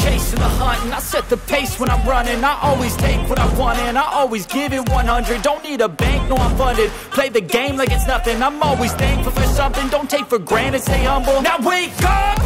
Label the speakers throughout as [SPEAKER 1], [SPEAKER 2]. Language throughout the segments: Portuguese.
[SPEAKER 1] chasing the hunt, and I set the pace when I'm running. I always take what I want and I always give it 100. Don't need a bank, no I'm funded. Play the game like it's nothing. I'm always thankful for something. Don't take for granted, stay humble. Now wake up!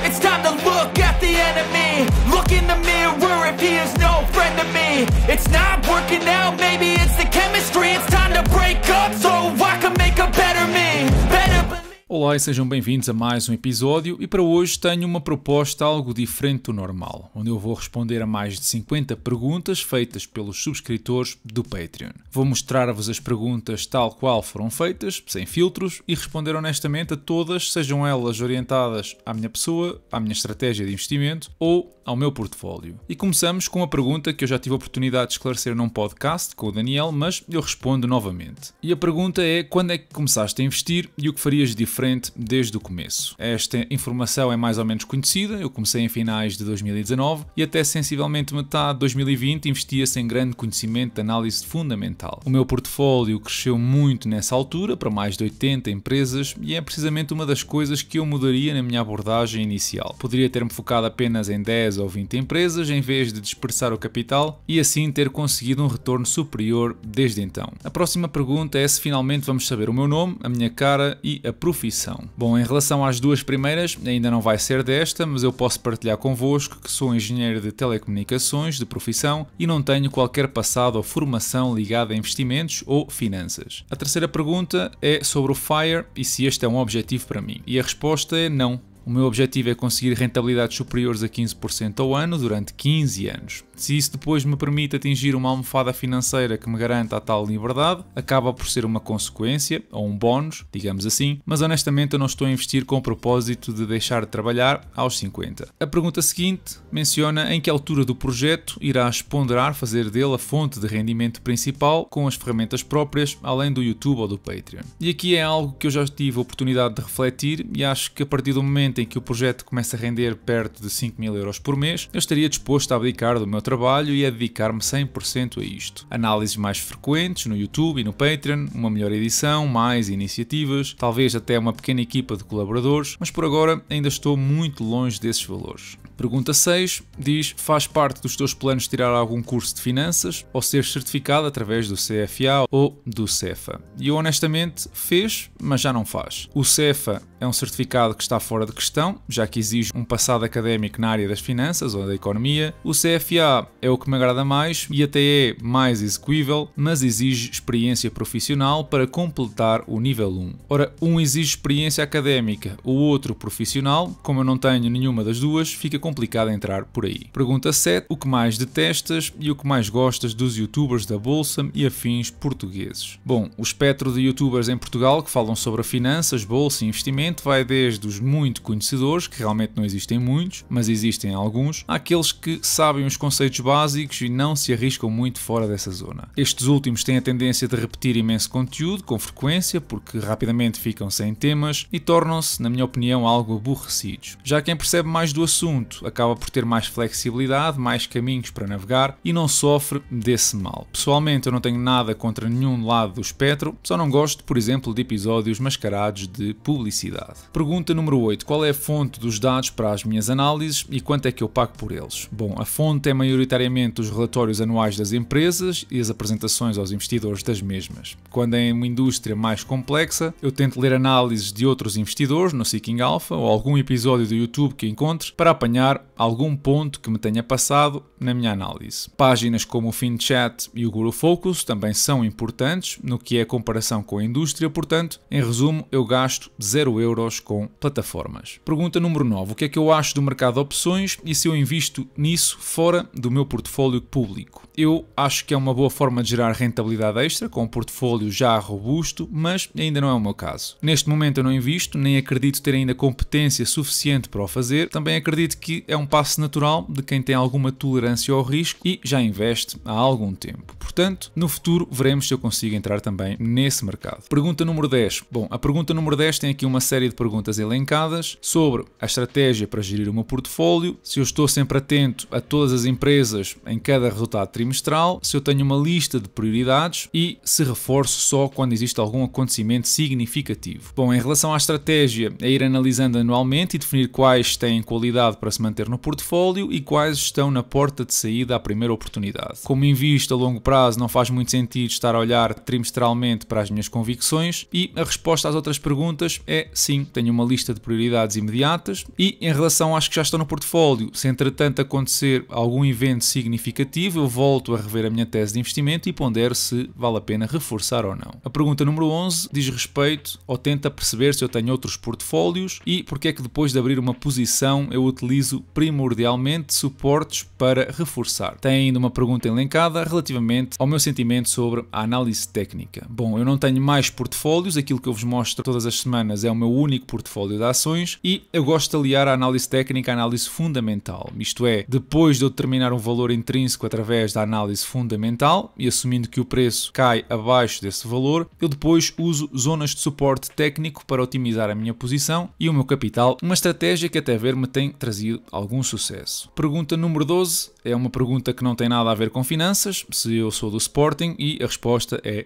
[SPEAKER 1] It's time to look at the enemy. Look in the mirror if he is no friend to me. It's not working out, maybe it's the chemistry. It's time to break up so I can make a better me. Better believe.
[SPEAKER 2] Olá e sejam bem-vindos a mais um episódio e para hoje tenho uma proposta algo diferente do normal, onde eu vou responder a mais de 50 perguntas feitas pelos subscritores do Patreon. Vou mostrar-vos as perguntas tal qual foram feitas, sem filtros, e responder honestamente a todas, sejam elas orientadas à minha pessoa, à minha estratégia de investimento ou ao meu portfólio. E começamos com uma pergunta que eu já tive a oportunidade de esclarecer num podcast com o Daniel, mas eu respondo novamente. E a pergunta é: quando é que começaste a investir e o que farias de diferente desde o começo? Esta informação é mais ou menos conhecida. Eu comecei em finais de 2019 e até sensivelmente metade de 2020 investia sem grande conhecimento de análise fundamental. O meu portfólio cresceu muito nessa altura, para mais de 80 empresas, e é precisamente uma das coisas que eu mudaria na minha abordagem inicial. Poderia ter-me focado apenas em 10 ou 20 empresas, em vez de dispersar o capital, e assim ter conseguido um retorno superior desde então. A próxima pergunta é se finalmente vamos saber o meu nome, a minha cara e a profissão. Bom, em relação às duas primeiras, ainda não vai ser desta, mas eu posso partilhar convosco que sou engenheiro de telecomunicações de profissão e não tenho qualquer passado ou formação ligada a investimentos ou finanças. A terceira pergunta é sobre o FIRE e se este é um objetivo para mim. E a resposta é não. O meu objetivo é conseguir rentabilidades superiores a 15% ao ano durante 15 anos. Se isso depois me permite atingir uma almofada financeira que me garanta a tal liberdade, acaba por ser uma consequência, ou um bónus, digamos assim, mas honestamente eu não estou a investir com o propósito de deixar de trabalhar aos 50. A pergunta seguinte menciona em que altura do projeto irás ponderar fazer dele a fonte de rendimento principal com as ferramentas próprias, além do YouTube ou do Patreon. E aqui é algo que eu já tive a oportunidade de refletir e acho que a partir do momento em que o projeto começa a render perto de 5.000 euros por mês, eu estaria disposto a abdicar do meu trabalho e a dedicar-me 100% a isto. Análises mais frequentes no YouTube e no Patreon, uma melhor edição, mais iniciativas, talvez até uma pequena equipa de colaboradores, mas por agora ainda estou muito longe desses valores. Pergunta 6 diz: faz parte dos teus planos tirar algum curso de finanças ou ser certificado através do CFA ou do CEFA? E eu honestamente fez, mas já não faz. O CEFA é um certificado que está fora de questão, já que exige um passado académico na área das finanças ou da economia. O CFA é o que me agrada mais e até é mais execuível, mas exige experiência profissional para completar o nível 1. Ora, um exige experiência académica, o outro profissional. Como eu não tenho nenhuma das duas, fica complicado entrar por aí. Pergunta 7. O que mais detestas e o que mais gostas dos youtubers da Bolsa e afins portugueses? Bom, o espectro de youtubers em Portugal que falam sobre finanças, bolsa e investimento vai desde os muito conhecedores, que realmente não existem muitos, mas existem alguns, àqueles que sabem os conceitos básicos e não se arriscam muito fora dessa zona. Estes últimos têm a tendência de repetir imenso conteúdo com frequência, porque rapidamente ficam sem temas e tornam-se, na minha opinião, algo aborrecidos. Já quem percebe mais do assunto acaba por ter mais flexibilidade, mais caminhos para navegar e não sofre desse mal. Pessoalmente eu não tenho nada contra nenhum lado do espectro, só não gosto, por exemplo, de episódios mascarados de publicidade. Pergunta número 8. Qual é a fonte dos dados para as minhas análises e quanto é que eu pago por eles? Bom, a fonte é maioritariamente os relatórios anuais das empresas e as apresentações aos investidores das mesmas. Quando é uma indústria mais complexa, eu tento ler análises de outros investidores no Seeking Alpha ou algum episódio do YouTube que encontre para apanhar algum ponto que me tenha passado na minha análise. Páginas como o FinChat e o Guru Focus também são importantes no que é a comparação com a indústria, portanto, em resumo, eu gasto 0 euros com plataformas. Pergunta número 9. O que é que eu acho do mercado de opções e se eu invisto nisso fora do meu portfólio público? Eu acho que é uma boa forma de gerar rentabilidade extra com um portfólio já robusto, mas ainda não é o meu caso. Neste momento eu não invisto, nem acredito ter ainda competência suficiente para o fazer. Também acredito que é um passo natural de quem tem alguma tolerância ao risco e já investe há algum tempo. Portanto, no futuro veremos se eu consigo entrar também nesse mercado. Pergunta número 10. Bom, a pergunta número 10 tem aqui uma série de perguntas elencadas sobre a estratégia para gerir o meu portfólio, se eu estou sempre atento a todas as empresas em cada resultado trimestral, se eu tenho uma lista de prioridades e se reforço só quando existe algum acontecimento significativo. Bom, em relação à estratégia, é ir analisando anualmente e definir quais têm qualidade para se manter no portfólio e quais estão na porta de saída à primeira oportunidade. Como invisto a longo prazo, não faz muito sentido estar a olhar trimestralmente para as minhas convicções e a resposta às outras perguntas é sim, tenho uma lista de prioridades imediatas e em relação às que já estão no portfólio, se entretanto acontecer algum evento significativo, eu volto a rever a minha tese de investimento e pondero se vale a pena reforçar ou não. A pergunta número 11 diz respeito ou tenta perceber se eu tenho outros portfólios e porque é que depois de abrir uma posição eu utilizo primordialmente suportes para reforçar. Tem ainda uma pergunta elencada relativamente ao meu sentimento sobre a análise técnica. Bom, eu não tenho mais portfólios, aquilo que eu vos mostro todas as semanas é o meu único portfólio de ações e eu gosto de aliar a análise técnica à análise fundamental. Isto é, depois de eu determinar um valor intrínseco através da análise fundamental e assumindo que o preço cai abaixo desse valor, eu depois uso zonas de suporte técnico para otimizar a minha posição e o meu capital, uma estratégia que até ver me tem trazido algum sucesso. Pergunta número 12 é uma pergunta que não tem nada a ver com finanças, se eu sou do Sporting, e a resposta é...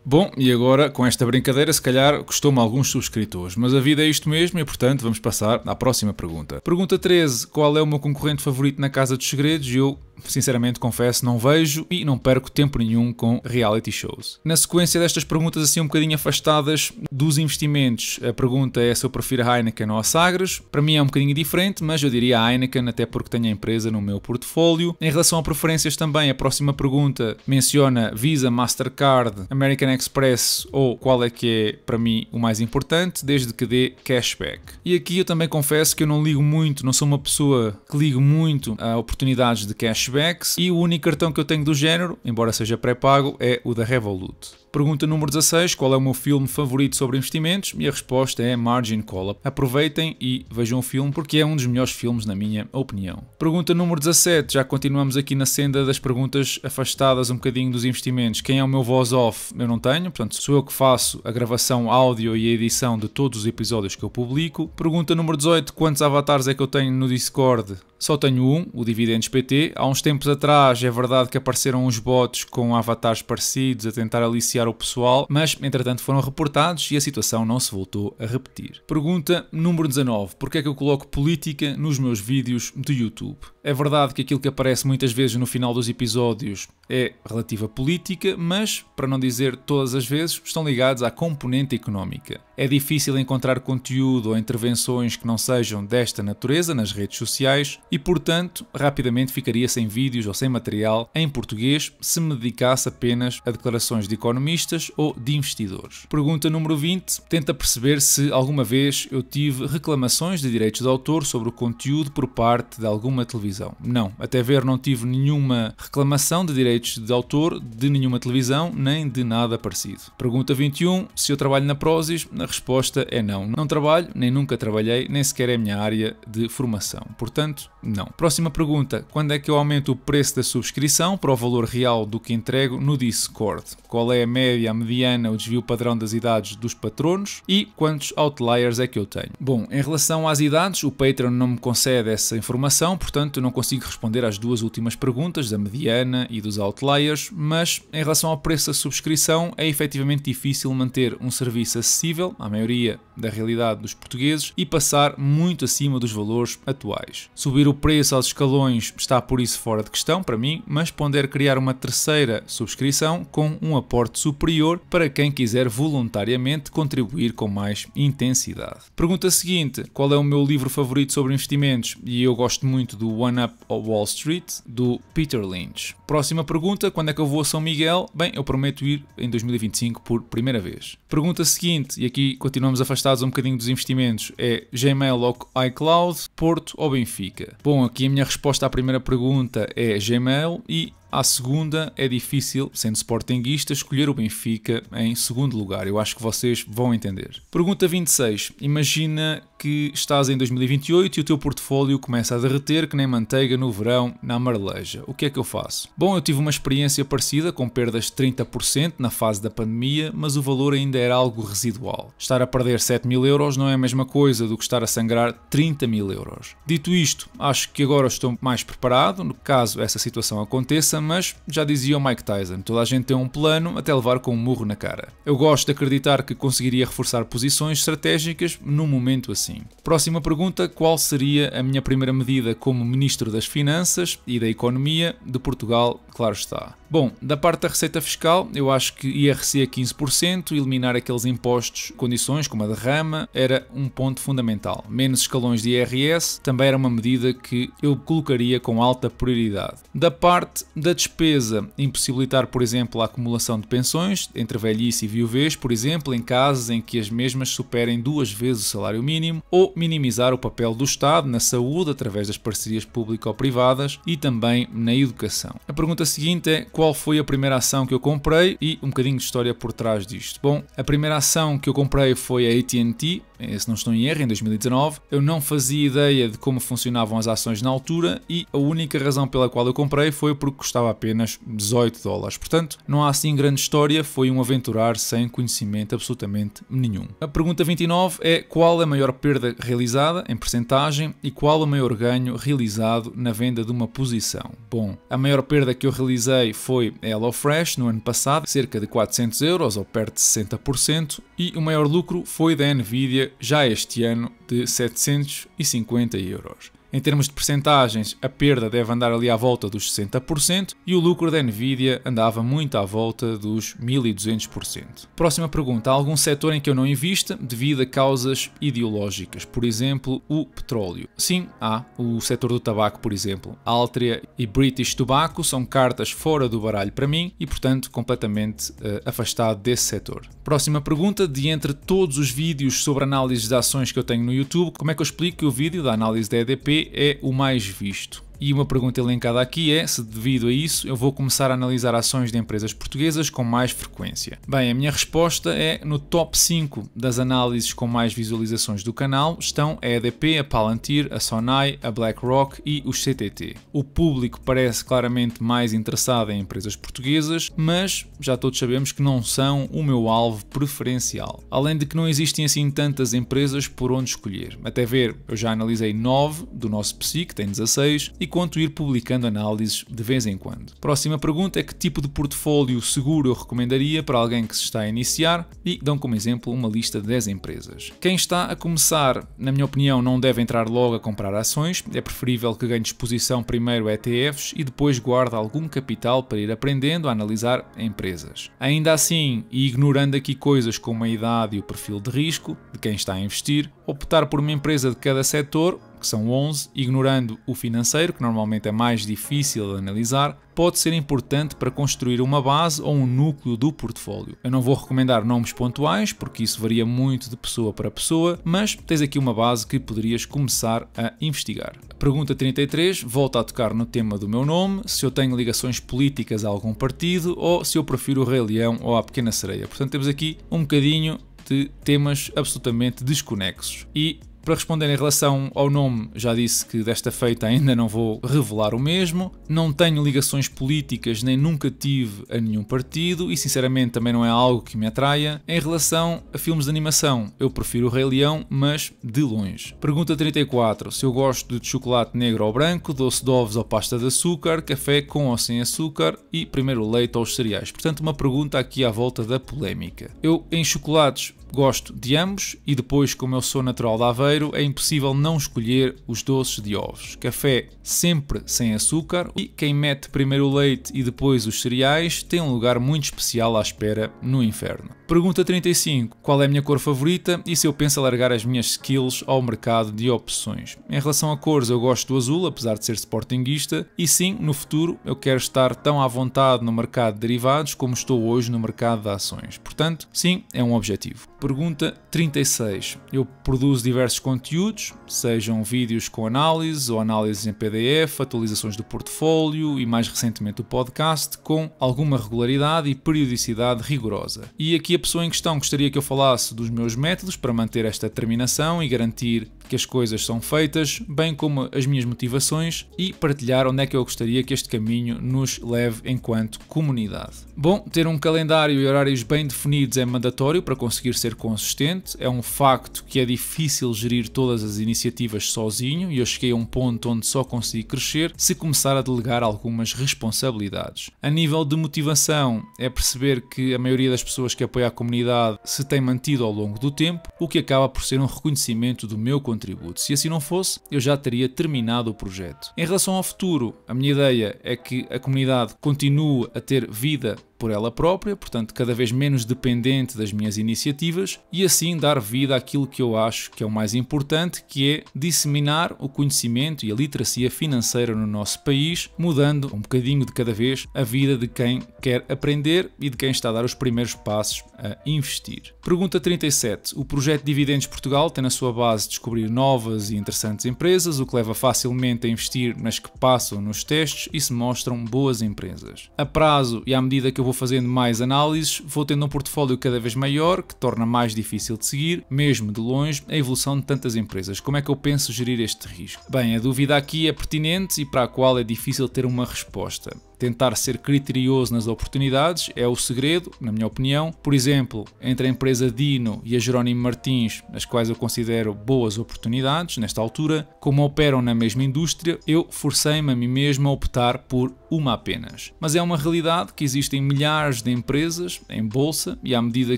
[SPEAKER 2] Bom, e agora, com esta brincadeira, se calhar custou-me alguns subscritores, mas a vida é isto mesmo e, portanto, vamos passar à próxima pergunta. Pergunta 13. Qual é o meu concorrente favorito na Casa dos Segredos? Eu, sinceramente, confesso, não vejo e não perco tempo nenhum com reality shows. Na sequência destas perguntas assim um bocadinho afastadas dos investimentos, a pergunta é se eu prefiro a Heineken ou a Sagres. Para mim é um bocadinho diferente, mas eu diria a Heineken, até porque tenho a empresa no meu portfólio. Em relação a preferências também, a próxima pergunta menciona Visa, Mastercard, American Express ou qual é que é para mim o mais importante, desde que dê cashback. E aqui eu também confesso que eu não ligo muito, não sou uma pessoa que ligo muito a oportunidades de cashbacks e o único cartão que eu tenho do género, embora seja pré-pago, é o da Revolut. Pergunta número 16, qual é o meu filme favorito sobre investimentos? E a resposta é Margin Call. Aproveitem e vejam o filme porque é um dos melhores filmes na minha opinião. Pergunta número 17, já continuamos aqui na senda das perguntas afastadas um bocadinho dos investimentos. Quem é o meu voz off? Eu não tenho, portanto sou eu que faço a gravação áudio e a edição de todos os episódios que eu publico. Pergunta número 18, quantos avatares é que eu tenho no Discord? Só tenho um, o Dividendos PT. Há uns tempos atrás é verdade que apareceram uns bots com avatares parecidos a tentar aliciar o pessoal, mas entretanto foram reportados e a situação não se voltou a repetir. Pergunta número 19. Porquê é que eu coloco política nos meus vídeos do YouTube? É verdade que aquilo que aparece muitas vezes no final dos episódios é relativo à política, mas, para não dizer todas as vezes, estão ligados à componente económica. É difícil encontrar conteúdo ou intervenções que não sejam desta natureza nas redes sociais e, portanto, rapidamente ficaria sem vídeos ou sem material em português se me dedicasse apenas a declarações de economistas ou de investidores. Pergunta número 20. Tenta perceber se alguma vez eu tive reclamações de direitos de autor sobre o conteúdo por parte de alguma televisão. Não, até ver não tive nenhuma reclamação de direitos de autor de nenhuma televisão, nem de nada parecido. Pergunta 21. Se eu trabalho na Prozis? A resposta é não. Não trabalho, nem nunca trabalhei, nem sequer é a minha área de formação. Portanto, não. Próxima pergunta. Quando é que eu aumento o preço da subscrição para o valor real do que entrego no Discord? Qual é a média, a mediana, o desvio padrão das idades dos patronos? E quantos outliers é que eu tenho? Bom, em relação às idades, o Patreon não me concede essa informação, portanto eu não consigo responder às duas últimas perguntas, da mediana e dos outliers, mas em relação ao preço da subscrição é efetivamente difícil manter um serviço acessível à maioria da realidade dos portugueses e passar muito acima dos valores atuais. Subir o preço aos escalões está por isso fora de questão para mim, mas ponder criar uma terceira subscrição com um aporte superior para quem quiser voluntariamente contribuir com mais intensidade. Pergunta seguinte, qual é o meu livro favorito sobre investimentos? E eu gosto muito do One Up of Wall Street, do Peter Lynch. Próxima pergunta, quando é que eu vou a São Miguel? Bem, eu prometo ir em 2025 por primeira vez. Pergunta seguinte, e aqui continuamos afastados um bocadinho dos investimentos, é Gmail ou iCloud, Porto ou Benfica? Bom, aqui a minha resposta à primeira pergunta é Gmail e à segunda é difícil, sendo sportinguista, escolher o Benfica em segundo lugar. Eu acho que vocês vão entender. Pergunta 26. Imagina que estás em 2028 e o teu portfólio começa a derreter que nem manteiga no verão na marleja. O que é que eu faço? Bom, eu tive uma experiência parecida com perdas de 30% na fase da pandemia, mas o valor ainda era algo residual. Estar a perder 7.000 euros não é a mesma coisa do que estar a sangrar 30.000 euros. Dito isto, acho que agora estou mais preparado, no caso essa situação aconteça, mas já dizia o Mike Tyson, toda a gente tem um plano até levar com um murro na cara. Eu gosto de acreditar que conseguiria reforçar posições estratégicas num momento assim. Próxima pergunta, qual seria a minha primeira medida como Ministro das Finanças e da Economia de Portugal? Claro está. Bom, da parte da receita fiscal, eu acho que IRC a 15%, eliminar aqueles impostos, condições como a derrama, era um ponto fundamental. Menos escalões de IRS também era uma medida que eu colocaria com alta prioridade. Da parte da despesa, impossibilitar, por exemplo, a acumulação de pensões entre velhice e viuvez, por exemplo, em casos em que as mesmas superem 2 vezes o salário mínimo, ou minimizar o papel do Estado na saúde através das parcerias público-privadas e também na educação. A pergunta seguinte é: qual foi a primeira ação que eu comprei e um bocadinho de história por trás disto? Bom, a primeira ação que eu comprei foi a AT&T, se não estou em erro, em 2019. Eu não fazia ideia de como funcionavam as ações na altura e a única razão pela qual eu comprei foi porque custava apenas $18. Portanto, não há assim grande história, foi um aventurar sem conhecimento absolutamente nenhum. A pergunta 29 é: qual a maior perda realizada em percentagem e qual o maior ganho realizado na venda de uma posição? Bom, a maior perda que eu realizei foi a HelloFresh no ano passado, cerca de 400 euros ou perto de 60%, e o maior lucro foi da Nvidia já este ano de 750 euros. Em termos de percentagens, a perda deve andar ali à volta dos 60% e o lucro da Nvidia andava muito à volta dos 1200%. Próxima pergunta: há algum setor em que eu não invista devido a causas ideológicas? Por exemplo, o petróleo. Sim, há. O setor do tabaco, por exemplo. Altria e British Tobacco são cartas fora do baralho para mim e, portanto, completamente afastado desse setor. Próxima pergunta: de entre todos os vídeos sobre análises de ações que eu tenho no YouTube, como é que eu explico que o vídeo da análise da EDP é o mais visto? E uma pergunta elencada aqui é se, devido a isso, eu vou começar a analisar ações de empresas portuguesas com mais frequência. Bem, a minha resposta é: no top 5 das análises com mais visualizações do canal estão a EDP, a Palantir, a Sonai, a BlackRock e os CTT. O público parece claramente mais interessado em empresas portuguesas, mas já todos sabemos que não são o meu alvo preferencial. Além de que não existem assim tantas empresas por onde escolher. Até ver, eu já analisei 9 do nosso PSI, que tem 16, e conto ir publicando análises de vez em quando. Próxima pergunta é: que tipo de portfólio seguro eu recomendaria para alguém que se está a iniciar? E dão como exemplo uma lista de 10 empresas. Quem está a começar, na minha opinião, não deve entrar logo a comprar ações, é preferível que ganhe exposição primeiro a ETFs e depois guarde algum capital para ir aprendendo a analisar empresas. Ainda assim, e ignorando aqui coisas como a idade e o perfil de risco de quem está a investir, optar por uma empresa de cada setor, que são 11, ignorando o financeiro, que normalmente é mais difícil de analisar, pode ser importante para construir uma base ou um núcleo do portfólio. Eu não vou recomendar nomes pontuais, porque isso varia muito de pessoa para pessoa, mas tens aqui uma base que poderias começar a investigar. Pergunta 33, volta a tocar no tema do meu nome, se eu tenho ligações políticas a algum partido ou se eu prefiro o Rei Leão ou a Pequena Sereia. Portanto, temos aqui um bocadinho de temas absolutamente desconexos. E para responder em relação ao nome, já disse que desta feita ainda não vou revelar o mesmo. Não tenho ligações políticas nem nunca tive a nenhum partido e sinceramente também não é algo que me atraia. Em relação a filmes de animação, eu prefiro o Rei Leão, mas de longe. Pergunta 34. Se eu gosto de chocolate negro ou branco, doce de ovos ou pasta de açúcar, café com ou sem açúcar e primeiro leite ou os cereais. Portanto, uma pergunta aqui à volta da polémica. Eu, em chocolates, gosto de ambos e depois, como eu sou natural de Aveiro, é impossível não escolher os doces de ovos. Café sempre sem açúcar e quem mete primeiro o leite e depois os cereais tem um lugar muito especial à espera no inferno. Pergunta 35. Qual é a minha cor favorita e se eu penso alargar as minhas skills ao mercado de opções? Em relação a cores, eu gosto do azul, apesar de ser sportinguista, e sim, no futuro eu quero estar tão à vontade no mercado de derivados como estou hoje no mercado de ações. Portanto, sim, é um objetivo. Pergunta 36. Eu produzo diversos conteúdos, sejam vídeos com análise ou análises em PDF, atualizações do portfólio e mais recentemente o podcast, com alguma regularidade e periodicidade rigorosa. E aqui a pessoa em questão gostaria que eu falasse dos meus métodos para manter esta determinação e garantir que as coisas são feitas, bem como as minhas motivações, e partilhar onde é que eu gostaria que este caminho nos leve enquanto comunidade. Bom, ter um calendário e horários bem definidos é mandatório para conseguir ser consistente. É um facto que é difícil gerir todas as iniciativas sozinho e eu cheguei a um ponto onde só consigo crescer se começar a delegar algumas responsabilidades. A nível de motivação, é perceber que a maioria das pessoas que apoia a comunidade se tem mantido ao longo do tempo, o que acaba por ser um reconhecimento do meu contributo. Se assim não fosse, eu já teria terminado o projeto. Em relação ao futuro, a minha ideia é que a comunidade continue a ter vida por ela própria, portanto cada vez menos dependente das minhas iniciativas, e assim dar vida àquilo que eu acho que é o mais importante, que é disseminar o conhecimento e a literacia financeira no nosso país, mudando um bocadinho de cada vez a vida de quem quer aprender e de quem está a dar os primeiros passos a investir. Pergunta 37. O projeto Dividendos Portugal tem na sua base descobrir novas e interessantes empresas, o que leva facilmente a investir nas que passam nos testes e se mostram boas empresas. A prazo e à medida que eu vou fazendo mais análises, vou tendo um portfólio cada vez maior, que torna mais difícil de seguir, mesmo de longe, a evolução de tantas empresas. Como é que eu penso gerir este risco? Bem, a dúvida aqui é pertinente e para a qual é difícil ter uma resposta. Tentar ser criterioso nas oportunidades é o segredo, na minha opinião. Por exemplo, entre a empresa Dino e a Jerónimo Martins, as quais eu considero boas oportunidades nesta altura, como operam na mesma indústria, eu forcei-me a mim mesmo a optar por uma apenas. Mas é uma realidade que existem milhares de empresas em bolsa e à medida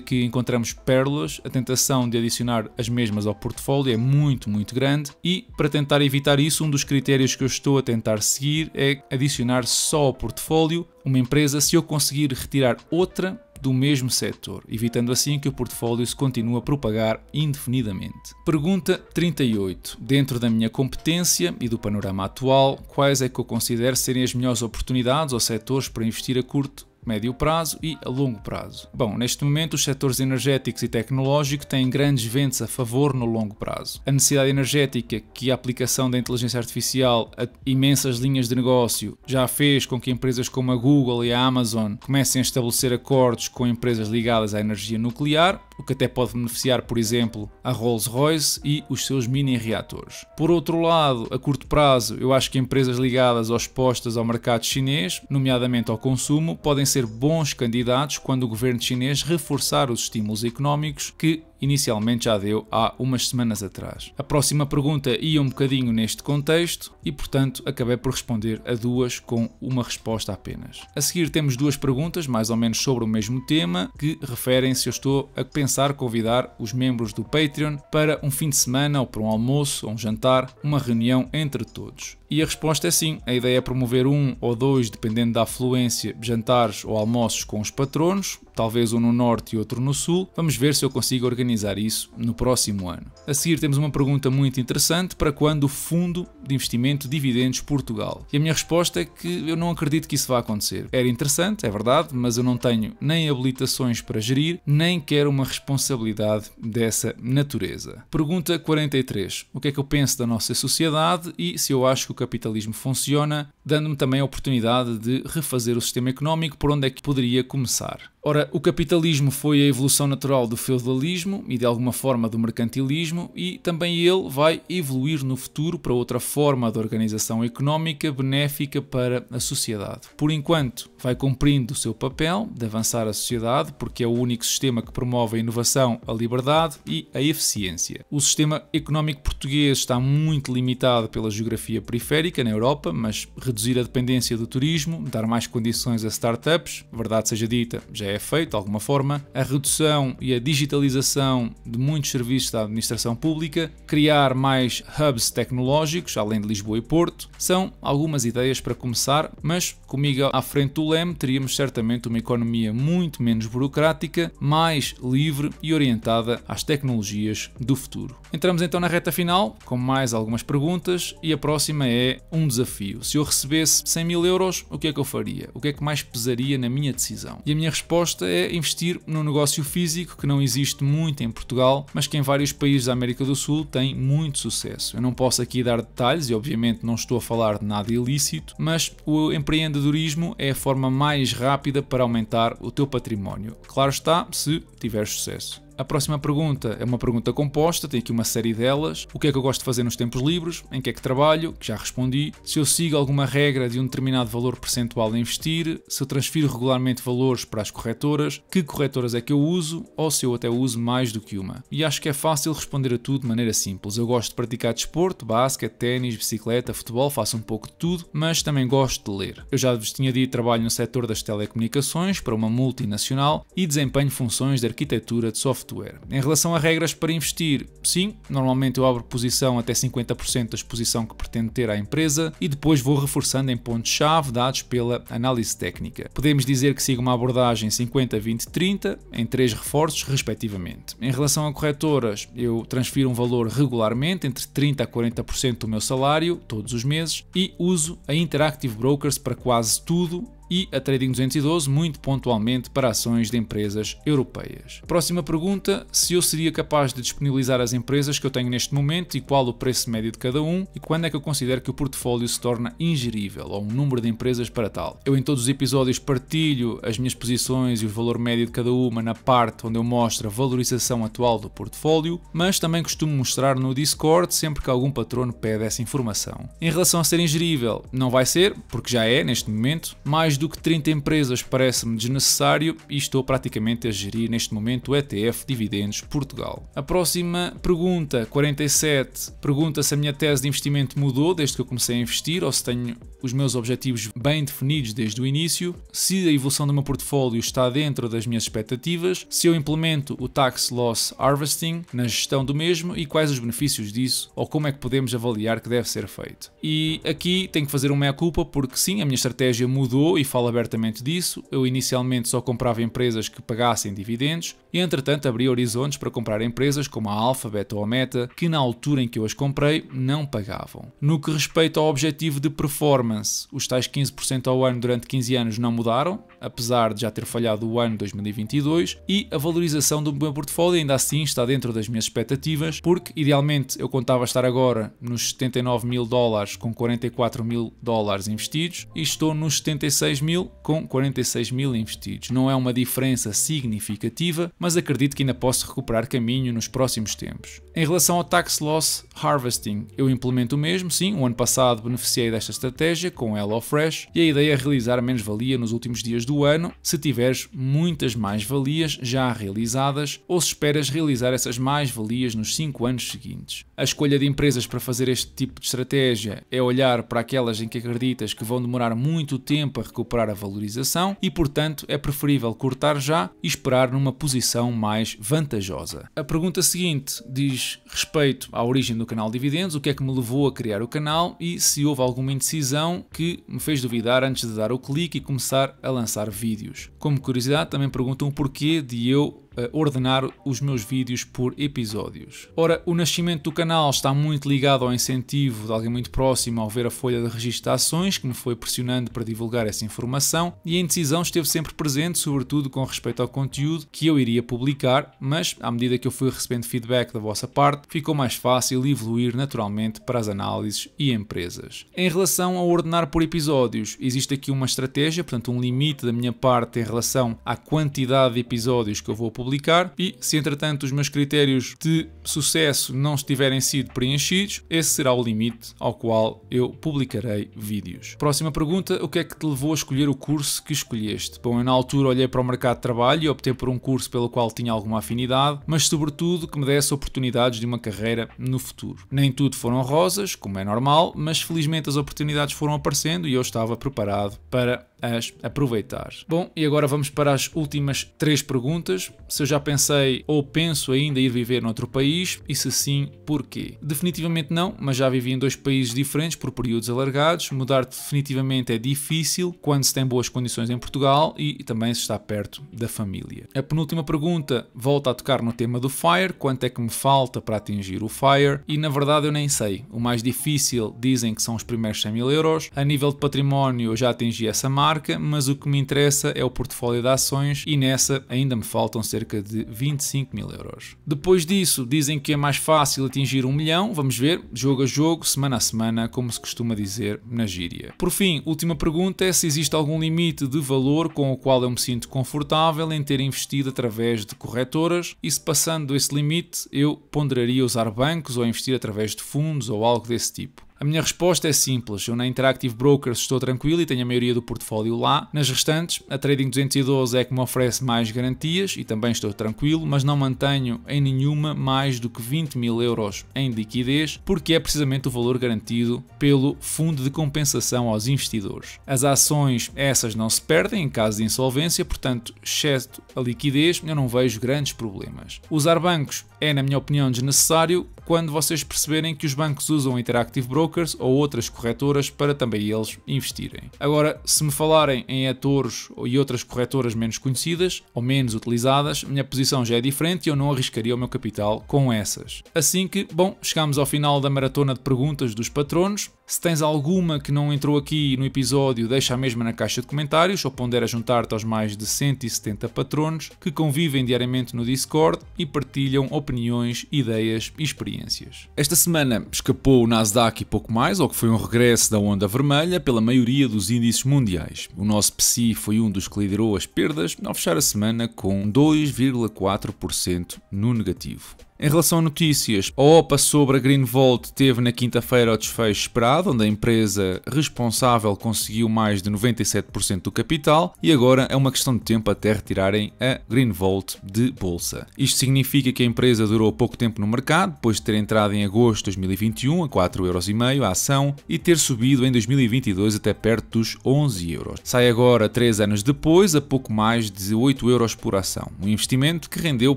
[SPEAKER 2] que encontramos pérolas, a tentação de adicionar as mesmas ao portfólio é muito grande e para tentar evitar isso, um dos critérios que eu estou a tentar seguir é adicionar só ao portfólio uma empresa se eu conseguir retirar outra do mesmo setor, evitando assim que o portfólio se continue a propagar indefinidamente. Pergunta 38. Dentro da minha competência e do panorama atual, quais é que eu considero serem as melhores oportunidades ou setores para investir a curto, médio prazo e a longo prazo? Bom, neste momento os setores energéticos e tecnológicos têm grandes ventos a favor no longo prazo. A necessidade energética que a aplicação da inteligência artificial a imensas linhas de negócio já fez com que empresas como a Google e a Amazon comecem a estabelecer acordos com empresas ligadas à energia nuclear, o que até pode beneficiar, por exemplo, a Rolls-Royce e os seus mini-reatores. Por outro lado, a curto prazo, eu acho que empresas ligadas ou expostas ao mercado chinês, nomeadamente ao consumo, podem ser bons candidatos quando o governo chinês reforçar os estímulos económicos que inicialmente já deu há umas semanas atrás. A próxima pergunta ia um bocadinho neste contexto e, portanto, acabei por responder a duas com uma resposta apenas. A seguir temos duas perguntas, mais ou menos sobre o mesmo tema, que referem se eu estou a pensar convidar os membros do Patreon para um fim de semana ou para um almoço ou um jantar, uma reunião entre todos. E a resposta é sim, a ideia é promover um ou dois, dependendo da afluência, jantares ou almoços com os patronos, talvez um no norte e outro no sul. Vamos ver se eu consigo organizar isso no próximo ano. A seguir temos uma pergunta muito interessante: para quando o Fundo de Investimento Dividendos Portugal? E a minha resposta é que eu não acredito que isso vá acontecer. Era interessante, é verdade, mas eu não tenho nem habilitações para gerir, nem quero uma responsabilidade dessa natureza. Pergunta 43. O que é que eu penso da nossa sociedade e se eu acho que o capitalismo funciona, dando-me também a oportunidade de refazer o sistema económico, por onde é que poderia começar. Ora, o capitalismo foi a evolução natural do feudalismo e de alguma forma do mercantilismo e também ele vai evoluir no futuro para outra forma de organização económica benéfica para a sociedade. Por enquanto, vai cumprindo o seu papel de avançar a sociedade porque é o único sistema que promove a inovação, a liberdade e a eficiência. O sistema económico português está muito limitado pela geografia periférica na Europa, mas reduzir a dependência do turismo, dar mais condições a startups, verdade seja dita, já é feito de alguma forma, a redução e a digitalização de muitos serviços da administração pública, criar mais hubs tecnológicos, além de Lisboa e Porto, são algumas ideias para começar, mas comigo à frente do leme teríamos certamente uma economia muito menos burocrática, mais livre e orientada às tecnologias do futuro. Entramos então na reta final, com mais algumas perguntas, e a próxima é um desafio. Se eu recebesse 100 mil euros, o que é que eu faria? O que é que mais pesaria na minha decisão? E a minha resposta é investir num negócio físico que não existe muito em Portugal, mas que em vários países da América do Sul tem muito sucesso. Eu não posso aqui dar detalhes e obviamente não estou a falar de nada ilícito, mas o empreendedorismo é a forma mais rápida para aumentar o teu património. Claro está, se tiveres sucesso. A próxima pergunta é uma pergunta composta, tem aqui uma série delas. O que é que eu gosto de fazer nos tempos livres? Em que é que trabalho? Que já respondi. Se eu sigo alguma regra de um determinado valor percentual a investir? Se eu transfiro regularmente valores para as corretoras? Que corretoras é que eu uso? Ou se eu até uso mais do que uma? E acho que é fácil responder a tudo de maneira simples. Eu gosto de praticar desporto, basquete, ténis, bicicleta, futebol, faço um pouco de tudo, mas também gosto de ler. Eu já vos tinha dito, trabalho no setor das telecomunicações para uma multinacional e desempenho funções de arquitetura de software. Em relação a regras para investir, sim, normalmente eu abro posição até 50% da exposição que pretendo ter à empresa e depois vou reforçando em pontos-chave dados pela análise técnica. Podemos dizer que sigo uma abordagem 50, 20, 30 em 3 reforços respectivamente. Em relação a corretoras, eu transfiro um valor regularmente, entre 30% a 40% do meu salário, todos os meses, e uso a Interactive Brokers para quase tudo, e a Trading 212 muito pontualmente para ações de empresas europeias. Próxima pergunta, se eu seria capaz de disponibilizar as empresas que eu tenho neste momento e qual o preço médio de cada um e quando é que eu considero que o portfólio se torna ingerível ou um número de empresas para tal. Eu em todos os episódios partilho as minhas posições e o valor médio de cada uma na parte onde eu mostro a valorização atual do portfólio, mas também costumo mostrar no Discord sempre que algum patrono pede essa informação. Em relação a ser ingerível, não vai ser, porque já é neste momento, mais do que 30 empresas parece-me desnecessário e estou praticamente a gerir neste momento o ETF Dividendos Portugal. A próxima pergunta, 47, pergunta se a minha tese de investimento mudou desde que eu comecei a investir ou se tenho os meus objetivos bem definidos desde o início, se a evolução do meu portfólio está dentro das minhas expectativas, se eu implemento o Tax Loss Harvesting na gestão do mesmo e quais os benefícios disso ou como é que podemos avaliar que deve ser feito. E aqui tenho que fazer uma meia-culpa porque sim, a minha estratégia mudou e falo abertamente disso. Eu inicialmente só comprava empresas que pagassem dividendos e entretanto abri horizontes para comprar empresas como a Alphabet ou a Meta que na altura em que eu as comprei não pagavam. No que respeita ao objetivo de performance, os tais 15% ao ano durante 15 anos não mudaram, apesar de já ter falhado o ano 2022 e a valorização do meu portfólio ainda assim está dentro das minhas expectativas porque idealmente eu contava estar agora nos 79 mil dólares com 44 mil dólares investidos e estou nos 76 mil com 46 mil investidos. Não é uma diferença significativa, mas acredito que ainda posso recuperar caminho nos próximos tempos. Em relação ao Tax Loss Harvesting, eu implemento o mesmo, sim, o ano passado beneficiei desta estratégia com HelloFresh e a ideia é realizar menos-valia nos últimos dias do ano, se tiveres muitas mais-valias já realizadas ou se esperas realizar essas mais-valias nos 5 anos seguintes. A escolha de empresas para fazer este tipo de estratégia é olhar para aquelas em que acreditas que vão demorar muito tempo a recuperar a valorização e, portanto, é preferível cortar já e esperar numa posição mais vantajosa. A pergunta seguinte diz respeito à origem do canal Dividendos, o que é que me levou a criar o canal e se houve alguma indecisão que me fez duvidar antes de dar o clique e começar a lançar vídeos. Como curiosidade, também perguntam o porquê de eu ordenar os meus vídeos por episódios. Ora, o nascimento do canal está muito ligado ao incentivo de alguém muito próximo ao ver a folha de registro de ações, que me foi pressionando para divulgar essa informação, e a indecisão esteve sempre presente, sobretudo com respeito ao conteúdo que eu iria publicar, mas à medida que eu fui recebendo feedback da vossa parte, ficou mais fácil evoluir naturalmente para as análises e empresas. Em relação a ordenar por episódios, existe aqui uma estratégia, portanto um limite da minha parte em relação à quantidade de episódios que eu vou publicar e se entretanto os meus critérios de sucesso não estiverem sido preenchidos, esse será o limite ao qual eu publicarei vídeos. Próxima pergunta, o que é que te levou a escolher o curso que escolheste? Bom, eu na altura olhei para o mercado de trabalho e optei por um curso pelo qual tinha alguma afinidade, mas sobretudo que me desse oportunidades de uma carreira no futuro. Nem tudo foram rosas, como é normal, mas felizmente as oportunidades foram aparecendo e eu estava preparado para as aproveitar. Bom, e agora vamos para as últimas 3 perguntas. se eu já pensei ou penso ainda ir viver noutro país e se sim, porquê? Definitivamente não, mas já vivi em 2 países diferentes por períodos alargados. Mudar definitivamente é difícil quando se tem boas condições em Portugal e também se está perto da família. A penúltima pergunta volta a tocar no tema do FIRE, quanto é que me falta para atingir o FIRE, e na verdade eu nem sei. O mais difícil dizem que são os primeiros 100 mil euros. A nível de património eu já atingi essa marca, mas o que me interessa é o portfólio de ações e nessa ainda me faltam cerca de 25 mil euros. Depois disso dizem que é mais fácil atingir 1 milhão, vamos ver, jogo a jogo, semana a semana, como se costuma dizer na gíria. Por fim, última pergunta é se existe algum limite de valor com o qual eu me sinto confortável em ter investido através de corretoras e se passando esse limite eu ponderaria usar bancos ou investir através de fundos ou algo desse tipo. A minha resposta é simples, eu na Interactive Brokers estou tranquilo e tenho a maioria do portfólio lá. Nas restantes, a Trading 212 é que me oferece mais garantias e também estou tranquilo, mas não mantenho em nenhuma mais do que 20 mil euros em liquidez, porque é precisamente o valor garantido pelo Fundo de Compensação aos Investidores. As ações, essas não se perdem em caso de insolvência, portanto, exceto a liquidez, eu não vejo grandes problemas. Usar bancos é, na minha opinião, desnecessário quando vocês perceberem que os bancos usam Interactive Brokers ou outras corretoras para também eles investirem. Agora, se me falarem em Etos e outras corretoras menos conhecidas ou menos utilizadas, a minha posição já é diferente e eu não arriscaria o meu capital com essas. Assim que, bom, chegamos ao final da maratona de perguntas dos patronos. Se tens alguma que não entrou aqui no episódio, deixa a mesma na caixa de comentários ou pondera juntar-te aos mais de 170 patronos que convivem diariamente no Discord e partilham opiniões, ideias e experiências. Esta semana escapou o Nasdaq e pouco mais, ao que foi um regresso da onda vermelha pela maioria dos índices mundiais. O nosso PSI foi um dos que liderou as perdas ao fechar a semana com 2,4% no negativo. Em relação a notícias, a OPA sobre a Greenvolt teve na quinta-feira o desfecho esperado, onde a empresa responsável conseguiu mais de 97% do capital e agora é uma questão de tempo até retirarem a Greenvolt de bolsa. Isto significa que a empresa durou pouco tempo no mercado, depois de ter entrado em agosto de 2021 a 4,5€ a ação e ter subido em 2022 até perto dos 11€. Sai agora 3 anos depois a pouco mais de 8€ por ação, um investimento que rendeu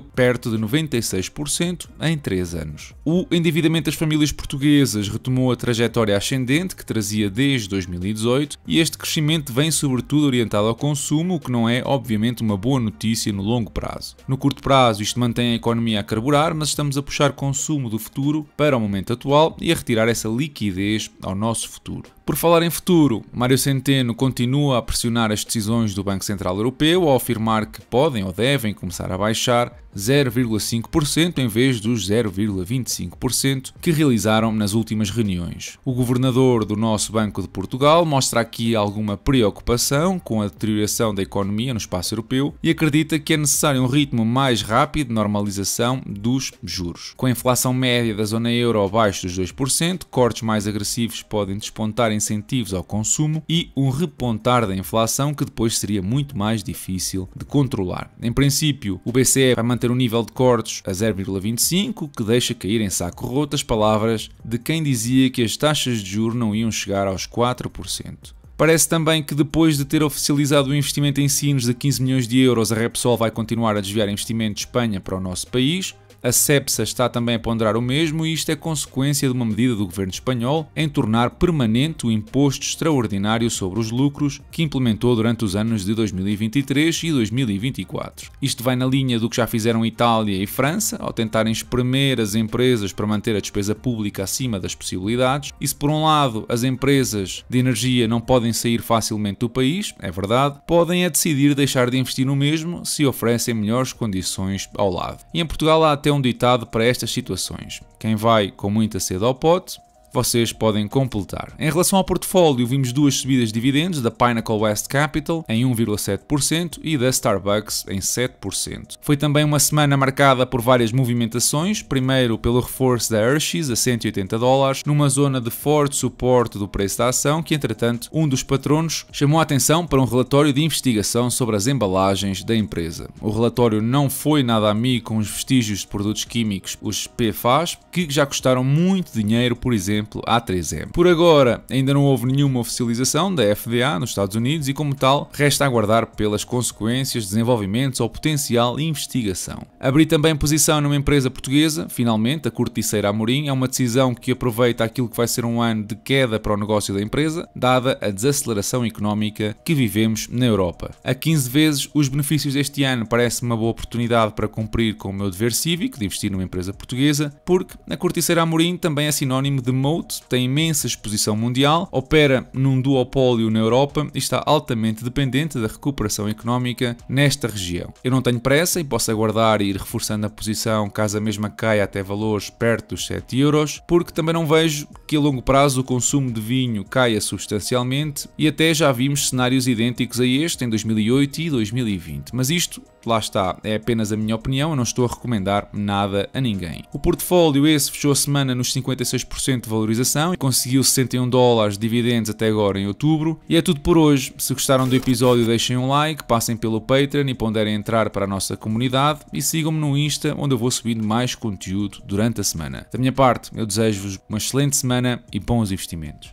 [SPEAKER 2] perto de 96% em 3 anos. O endividamento das famílias portuguesas retomou a trajetória ascendente que trazia desde 2018 e este crescimento vem sobretudo orientado ao consumo, o que não é obviamente uma boa notícia no longo prazo. No curto prazo isto mantém a economia a carburar, mas estamos a puxar consumo do futuro para o momento atual e a retirar essa liquidez ao nosso futuro. Por falar em futuro, Mário Centeno continua a pressionar as decisões do Banco Central Europeu ao afirmar que podem ou devem começar a baixar 0,5% em vez dos 0,25% que realizaram nas últimas reuniões. O governador do nosso Banco de Portugal mostra aqui alguma preocupação com a deterioração da economia no espaço europeu e acredita que é necessário um ritmo mais rápido de normalização dos juros. Com a inflação média da zona euro abaixo dos 2%, cortes mais agressivos podem despontar incentivos ao consumo e um repontar da inflação que depois seria muito mais difícil de controlar. Em princípio, o BCE vai manter o nível de cortes a 0,25, que deixa cair em saco roto as palavras de quem dizia que as taxas de juros não iam chegar aos 4%. Parece também que depois de ter oficializado o investimento em Sines de 15 milhões de euros, a Repsol vai continuar a desviar investimento de Espanha para o nosso país. A Cepsa está também a ponderar o mesmo e isto é consequência de uma medida do governo espanhol em tornar permanente o imposto extraordinário sobre os lucros que implementou durante os anos de 2023 e 2024. Isto vai na linha do que já fizeram Itália e França, ao tentarem espremer as empresas para manter a despesa pública acima das possibilidades. E se por um lado as empresas de energia não podem sair facilmente do país, é verdade, podem decidir deixar de investir no mesmo se oferecem melhores condições ao lado. E em Portugal há até um ditado para estas situações: quem vai com muita sede ao pote, vocês podem completar. Em relação ao portfólio, vimos 2 subidas de dividendos da Pinnacle West Capital em 1,7% e da Starbucks em 7%. Foi também uma semana marcada por várias movimentações, primeiro pelo reforço da Hershey's a $180, numa zona de forte suporte do preço da ação, que entretanto um dos patronos chamou a atenção para um relatório de investigação sobre as embalagens da empresa. O relatório não foi nada amigo com os vestígios de produtos químicos, os PFAS, que já custaram muito dinheiro, por exemplo, exemplo, a A3M. Por agora, ainda não houve nenhuma oficialização da FDA nos Estados Unidos e, como tal, resta aguardar pelas consequências, desenvolvimentos ou potencial investigação. Abri também posição numa empresa portuguesa, finalmente, a Corticeira Amorim. É uma decisão que aproveita aquilo que vai ser um ano de queda para o negócio da empresa, dada a desaceleração económica que vivemos na Europa. A 15 vezes os benefícios deste ano parece uma boa oportunidade para cumprir com o meu dever cívico de investir numa empresa portuguesa, porque a Corticeira Amorim também é sinónimo de moat, tem imensa exposição mundial, opera num duopólio na Europa e está altamente dependente da recuperação económica nesta região. Eu não tenho pressa e posso aguardar e ir reforçando a posição caso a mesma caia até valores perto dos 7 euros, porque também não vejo que a longo prazo o consumo de vinho caia substancialmente e até já vimos cenários idênticos a este em 2008 e 2020. Mas isto, lá está, é apenas a minha opinião, eu não estou a recomendar nada a ninguém. O portfólio esse fechou a semana nos 56% de valorização e conseguiu $61 de dividendos até agora em outubro. E é tudo por hoje. Se gostaram do episódio, deixem um like, passem pelo Patreon e ponderem entrar para a nossa comunidade e sigam-me no Insta, onde eu vou subindo mais conteúdo durante a semana. Da minha parte, eu desejo-vos uma excelente semana e bons investimentos.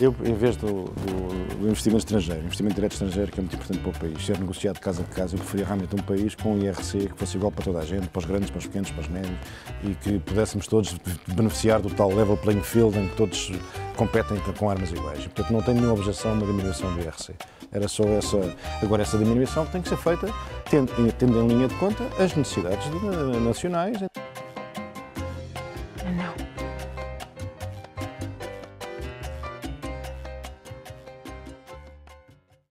[SPEAKER 3] Eu, em vez do investimento estrangeiro, investimento direto estrangeiro, que é muito importante para o país, ser negociado casa a casa, eu preferia realmente um país com um IRC que fosse igual para toda a gente, para os grandes, para os pequenos, para os médios, e que pudéssemos todos beneficiar do tal level playing field em que todos competem com armas iguais. Portanto, não tenho nenhuma objeção na diminuição do IRC. Era só essa. Agora, essa diminuição tem que ser feita tendo em linha de conta as necessidades nacionais.